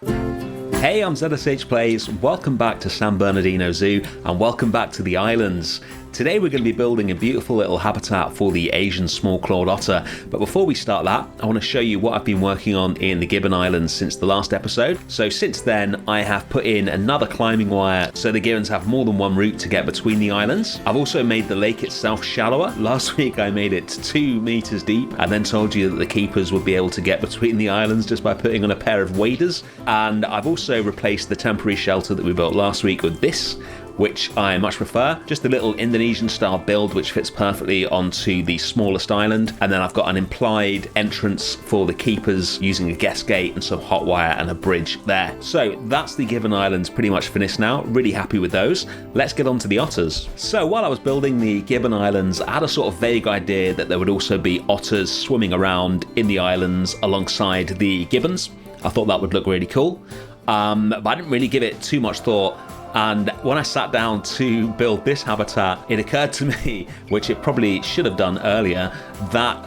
Hey, I'm ZSH Plays, welcome back to San Bernardino Zoo, and welcome back to the islands. Today we're going to be building a beautiful little habitat for the Asian small-clawed otter, but before we start that, I want to show you what I've been working on in the Gibbon Islands since the last episode. So since then, I have put in another climbing wire so the gibbons have more than one route to get between the islands. I've also made the lake itself shallower. Last week I made it 2 meters deep and then told you that the keepers would be able to get between the islands just by putting on a pair of waders. And I've also replaced the temporary shelter that we built last week with this, which I much prefer. Just a little Indonesian style build which fits perfectly onto the smallest island, and then I've got an implied entrance for the keepers using a guest gate and some hot wire and a bridge there. So that's the Gibbon Islands pretty much finished now. Really happy with those. Let's get on to the otters. So while I was building the Gibbon Islands, I had a sort of vague idea that there would also be otters swimming around in the islands alongside the gibbons. I thought that would look really cool, but I didn't really give it too much thought. And when I sat down to build this habitat, it occurred to me, which it probably should have done earlier, that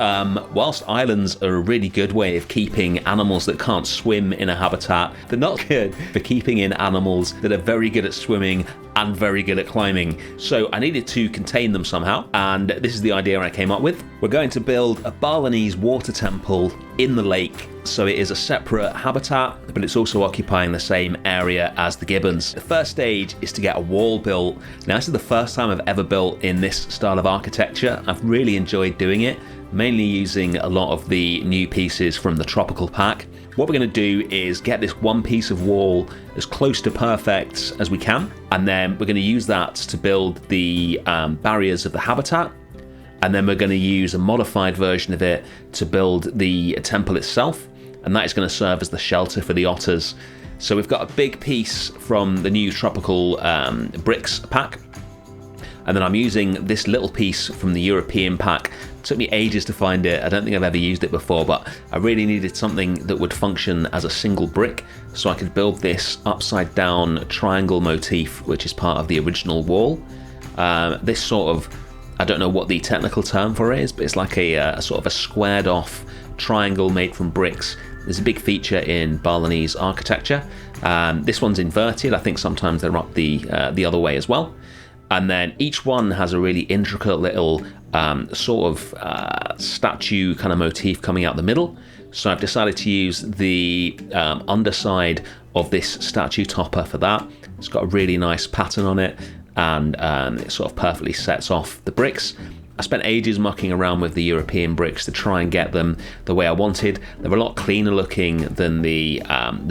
whilst islands are a really good way of keeping animals that can't swim in a habitat, they're not good for keeping in animals that are very good at swimming and very good at climbing. So I needed to contain them somehow, and this is the idea I came up with. We're going to build a Balinese water temple in the lake, so it is a separate habitat, but it's also occupying the same area as the gibbons. The first stage is to get a wall built. Now, this is the first time I've ever built in this style of architecture. I've really enjoyed doing it, mainly using a lot of the new pieces from the tropical pack. What we're going to do is get this one piece of wall as close to perfect as we can, and then we're going to use that to build the barriers of the habitat, and then we're going to use a modified version of it to build the temple itself, and that is going to serve as the shelter for the otters. So we've got a big piece from the new tropical bricks pack, and then I'm using this little piece from the European pack. It took me ages to find it. I don't think I've ever used it before, but I really needed something that would function as a single brick, so I could build this upside down triangle motif, which is part of the original wall. This sort of, I don't know what the technical term for it is, but it's like a sort of a squared off triangle made from bricks. There's a big feature in Balinese architecture. This one's inverted. I think sometimes they're up the other way as well. And then each one has a really intricate little sort of statue kind of motif coming out the middle. So I've decided to use the underside of this statue topper for that. It's got a really nice pattern on it, and it sort of perfectly sets off the bricks. I spent ages mucking around with the European bricks to try and get them the way I wanted. They're a lot cleaner looking than the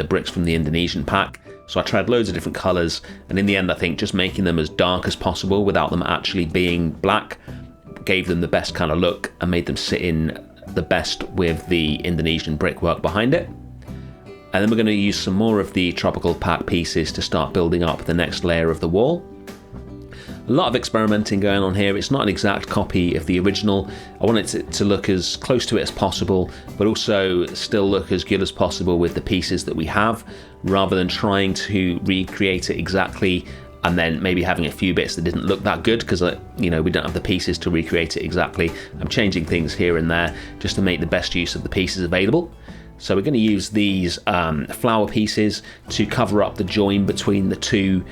bricks from the Indonesian pack. So I tried loads of different colours, and in the end I think just making them as dark as possible without them actually being black gave them the best kind of look and made them sit in the best with the Indonesian brickwork behind it. And then we're going to use some more of the tropical pack pieces to start building up the next layer of the wall. A lot of experimenting going on here. It's not an exact copy of the original. I want it to look as close to it as possible, but also still look as good as possible with the pieces that we have, rather than trying to recreate it exactly and then maybe having a few bits that didn't look that good because we don't have the pieces to recreate it exactly. I'm changing things here and there just to make the best use of the pieces available. So we're going to use these flower pieces to cover up the join between the two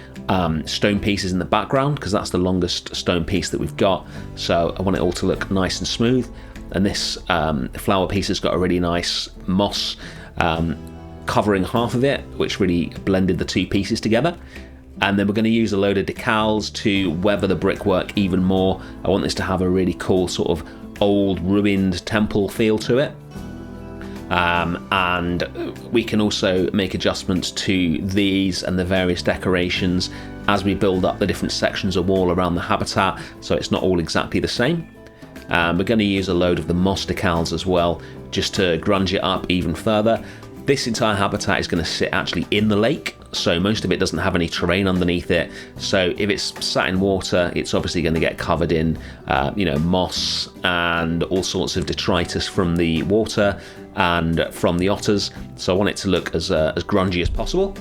stone pieces in the background, because that's the longest stone piece that we've got. So I want it all to look nice and smooth. And this flower piece has got a really nice moss covering half of it, which really blended the two pieces together. And then we're going to use a load of decals to weather the brickwork even more. I want this to have a really cool sort of old ruined temple feel to it. And we can also make adjustments to these and the various decorations as we build up the different sections of wall around the habitat, so it's not all exactly the same. We're going to use a load of the moss decals as well, just to grunge it up even further. This entire habitat is going to sit actually in the lake, so most of it doesn't have any terrain underneath it. So if it's sat in water, it's obviously going to get covered in moss and all sorts of detritus from the water and from the otters. So I want it to look as grungy as possible.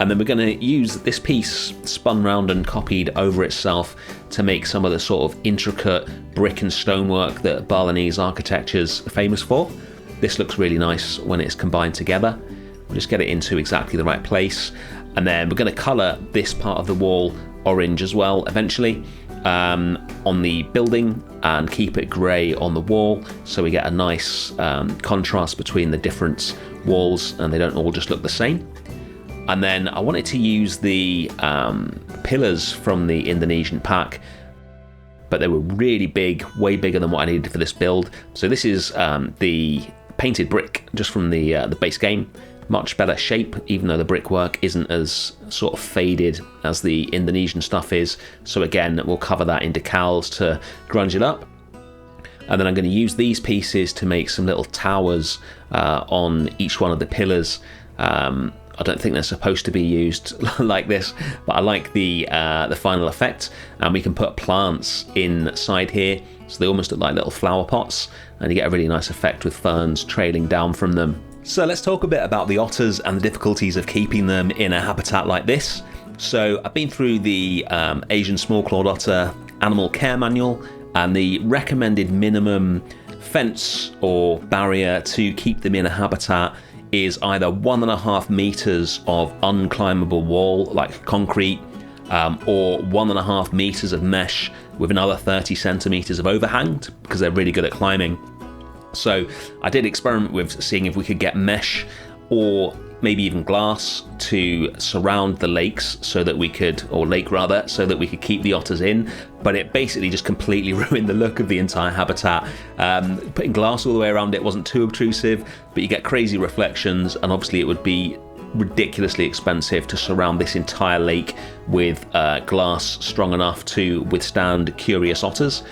And then we're going to use this piece spun round and copied over itself to make some of the sort of intricate brick and stonework that Balinese architecture's famous for. This looks really nice when it's combined together. We'll just get it into exactly the right place, and then we're going to colour this part of the wall orange as well eventually on the building, and keep it grey on the wall so we get a nice contrast between the different walls and they don't all just look the same. And then I wanted to use the pillars from the Indonesian pack, but they were really big, way bigger than what I needed for this build. So this is the painted brick just from the base game. Much better shape, even though the brickwork isn't as sort of faded as the Indonesian stuff is. So again, we'll cover that in decals to grunge it up. And then I'm going to use these pieces to make some little towers on each one of the pillars. I don't think they're supposed to be used like this, but I like the final effect. And we can put plants inside here, so they almost look like little flower pots, and you get a really nice effect with ferns trailing down from them. So let's talk a bit about the otters and the difficulties of keeping them in a habitat like this. So I've been through the Asian small-clawed otter animal care manual, and the recommended minimum fence or barrier to keep them in a habitat is either 1.5 meters of unclimbable wall like concrete, or 1.5 meters of mesh with another 30 centimeters of overhang, because they're really good at climbing. So I did experiment with seeing if we could get mesh or maybe even glass to surround the lakes so that we could, or lake rather, so that we could keep the otters in, but it basically just completely ruined the look of the entire habitat. Putting glass all the way around it wasn't too obtrusive, but you get crazy reflections, and obviously it would be ridiculously expensive to surround this entire lake with glass strong enough to withstand curious otters.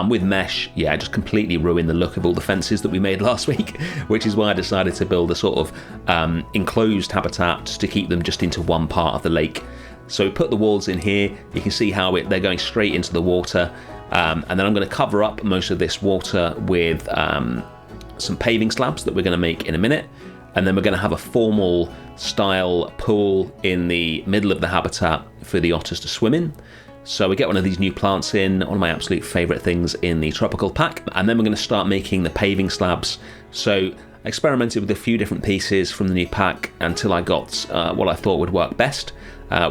With mesh, yeah, just completely ruined the look of all the fences that we made last week, which is why I decided to build a sort of enclosed habitat to keep them just into one part of the lake. So we put the walls in here. You can see how they're going straight into the water, and then I'm going to cover up most of this water with some paving slabs that we're going to make in a minute, and then we're going to have a formal style pool in the middle of the habitat for the otters to swim in. So we get one of these new plants in, one of my absolute favourite things in the tropical pack, and then we're going to start making the paving slabs. So I experimented with a few different pieces from the new pack until I got what I thought would work best,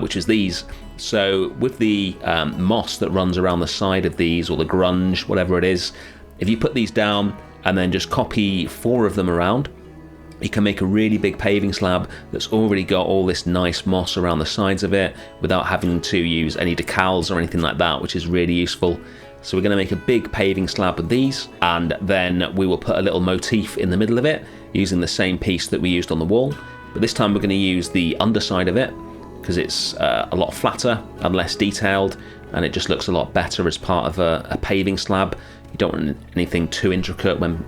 which is these. So with the moss that runs around the side of these, or the grunge, whatever it is, if you put these down and then just copy 4 of them around, you can make a really big paving slab that's already got all this nice moss around the sides of it without having to use any decals or anything like that, which is really useful. So we're going to make a big paving slab with these, and then we will put a little motif in the middle of it using the same piece that we used on the wall. But this time we're going to use the underside of it because it's a lot flatter and less detailed, and it just looks a lot better as part of a paving slab. You don't want anything too intricate when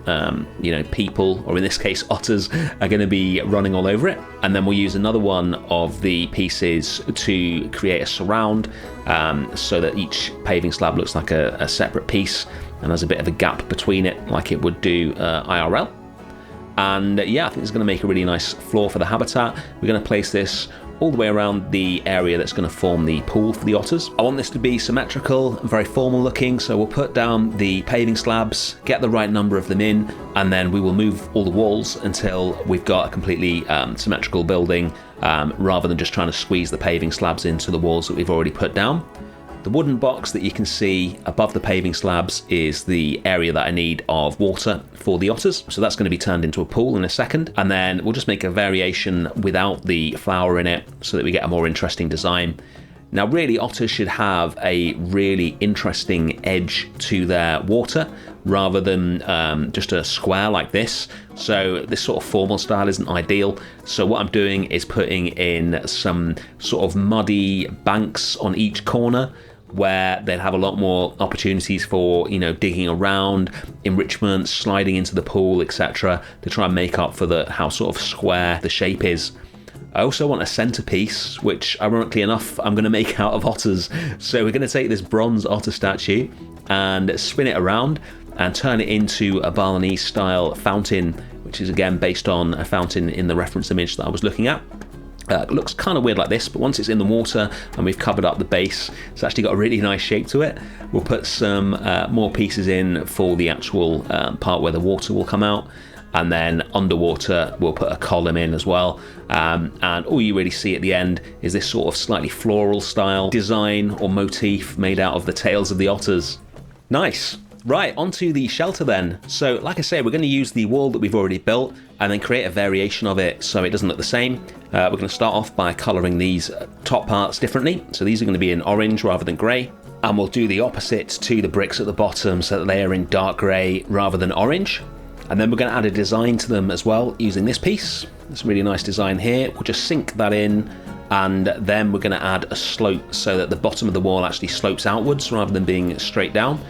people, or in this case otters, are going to be running all over it. And then we'll use another one of the pieces to create a surround, so that each paving slab looks like a separate piece and there's a bit of a gap between it like it would do IRL. And yeah, I think it's going to make a really nice floor for the habitat. We're going to place this all the way around the area that's going to form the pool for the otters. I want this to be symmetrical and very formal looking, so we'll put down the paving slabs, get the right number of them in, and then we will move all the walls until we've got a completely symmetrical building, rather than just trying to squeeze the paving slabs into the walls that we've already put down. The wooden box that you can see above the paving slabs is the area that I need of water for the otters. So that's going to be turned into a pool in a second. And then we'll just make a variation without the flower in it so that we get a more interesting design. Now really, otters should have a really interesting edge to their water rather than just a square like this. So this sort of formal style isn't ideal. So what I'm doing is putting in some sort of muddy banks on each corner, where they'll have a lot more opportunities for, digging around, enrichment, sliding into the pool, etc., to try and make up for how sort of square the shape is. I also want a centerpiece, which ironically enough, I'm going to make out of otters. So we're going to take this bronze otter statue and spin it around and turn it into a Balinese style fountain, which is again based on a fountain in the reference image that I was looking at. It looks kind of weird like this, but once it's in the water and we've covered up the base, it's actually got a really nice shape to it. We'll put some more pieces in for the actual part where the water will come out. and then underwater we'll put a column in as well, and all you really see at the end is this sort of slightly floral style design or motif made out of the tails of the otters. Nice. Right, onto the shelter then. So like I say, we're going to use the wall that we've already built and then create a variation of it so it doesn't look the same. We're going to start off by colouring these top parts differently. So these are going to be in orange rather than grey. And we'll do the opposite to the bricks at the bottom so that they are in dark grey rather than orange. And then we're going to add a design to them as well using this piece. It's a really nice design here. We'll just sink that in, and then we're going to add a slope so that the bottom of the wall actually slopes outwards rather than being straight down.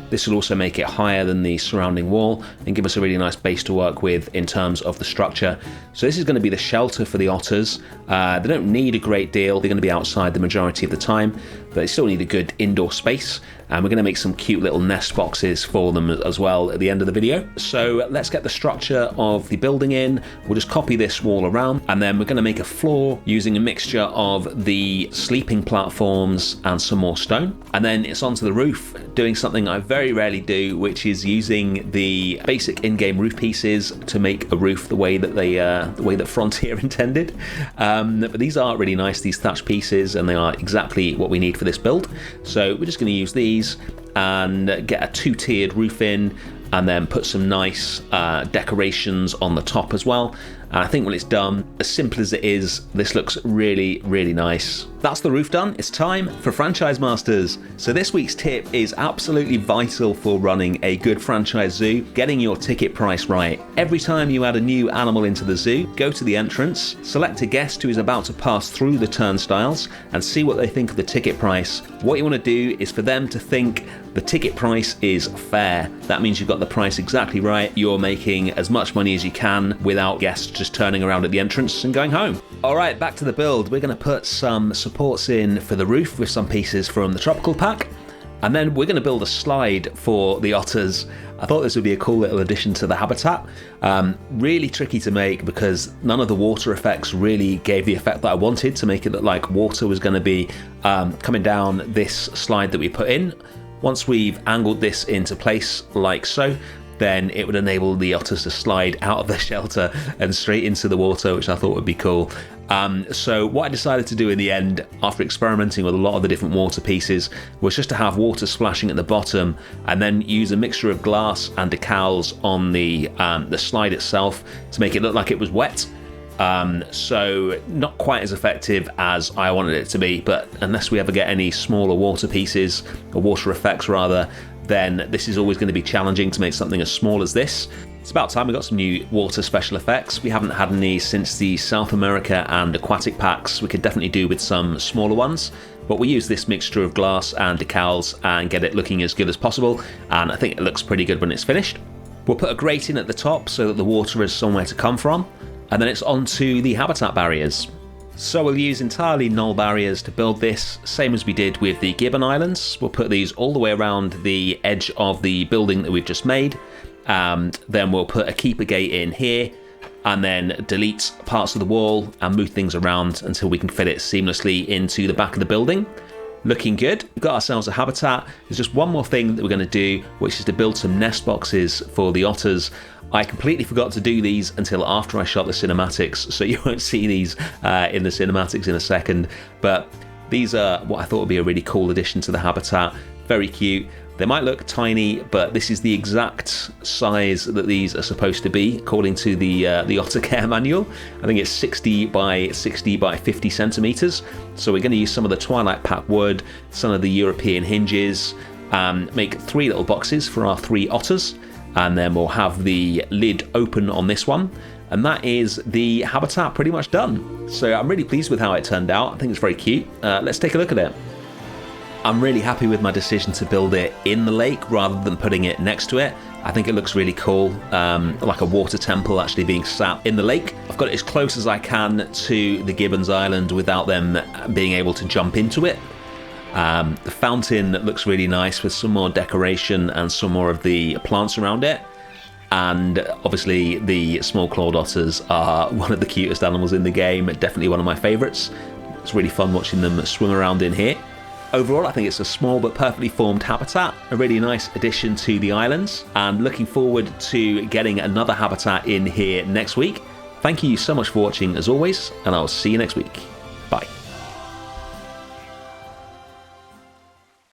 This will also make it higher than the surrounding wall and give us a really nice base to work with in terms of the structure. So this is going to be the shelter for the otters. They don't need a great deal. They're going to be outside the majority of the time, but they still need a good indoor space. And we're going to make some cute little nest boxes for them as well at the end of the video. So let's get the structure of the building in. We'll just copy this wall around, and then we're going to make a floor using a mixture of the sleeping platforms and some more stone. And then it's onto the roof, doing something I very rarely do, which is using the basic in-game roof pieces to make a roof the way that the way that Frontier intended. But these are really nice, these thatch pieces, and they are exactly what we need for this build. So we're just going to use these and get a two-tiered roof in, and then put some nice decorations on the top as well. And I think when it's done, as simple as it is, this looks really, really nice. That's the roof done. It's time for Franchise Masters. So this week's tip is absolutely vital for running a good franchise zoo, getting your ticket price right. Every time you add a new animal into the zoo, go to the entrance, select a guest who is about to pass through the turnstiles, and see what they think of the ticket price. What you want to do is for them to think the ticket price is fair. That means you've got the price exactly right. You're making as much money as you can without guests just turning around at the entrance and going home. All right, back to the build. We're going to put some supports in for the roof with some pieces from the tropical pack, and then we're going to build a slide for the otters. I thought this would be a cool little addition to the habitat. Really tricky to make because none of the water effects really gave the effect that I wanted to make it look like water was going to be coming down this slide that we put in. Once we've angled this into place like so, then it would enable the otters to slide out of their shelter and straight into the water, which I thought would be cool. So what I decided to do in the end, after experimenting with a lot of the different water pieces, was just to have water splashing at the bottom and then use a mixture of glass and decals on the slide itself to make it look like it was wet. So not quite as effective as I wanted it to be, but unless we ever get any smaller water pieces, or water effects rather, then this is always going to be challenging to make something as small as this. It's about time we got some new water special effects. We haven't had any since the South America and aquatic packs. We could definitely do with some smaller ones, but we use this mixture of glass and decals and get it looking as good as possible, and I think it looks pretty good when it's finished. We'll put a grating at the top so that the water has somewhere to come from, and then it's onto the habitat barriers. So we'll use entirely null barriers to build this, same as we did with the Gibbon Islands. We'll put these all the way around the edge of the building that we've just made, and then we'll put a keeper gate in here, and then delete parts of the wall and move things around until we can fit it seamlessly into the back of the building. Looking good. We've got ourselves a habitat. There's just one more thing that we're going to do, which is to build some nest boxes for the otters. I completely forgot to do these until after I shot the cinematics, so you won't see these in the cinematics in a second, but these are what I thought would be a really cool addition to the habitat. Very cute. They might look tiny, but this is the exact size that these are supposed to be, according to the Otter Care Manual. I think it's 60 by 60 by 50 centimeters. So we're going to use some of the Twilight Pack wood, some of the European hinges, make 3 little boxes for our 3 otters, and then we'll have the lid open on this one. And that is the habitat pretty much done. So I'm really pleased with how it turned out. I think it's very cute. Let's take a look at it. I'm really happy with my decision to build it in the lake rather than putting it next to it. I think it looks really cool, like a water temple actually being sat in the lake. I've got it as close as I can to the Gibbon's Island without them being able to jump into it. The fountain looks really nice with some more decoration and some more of the plants around it. And obviously the small clawed otters are one of the cutest animals in the game, definitely one of my favourites. It's really fun watching them swim around in here. Overall, I think it's a small but perfectly formed habitat, a really nice addition to the islands, and looking forward to getting another habitat in here next week. Thank you so much for watching as always, and I'll see you next week. Bye.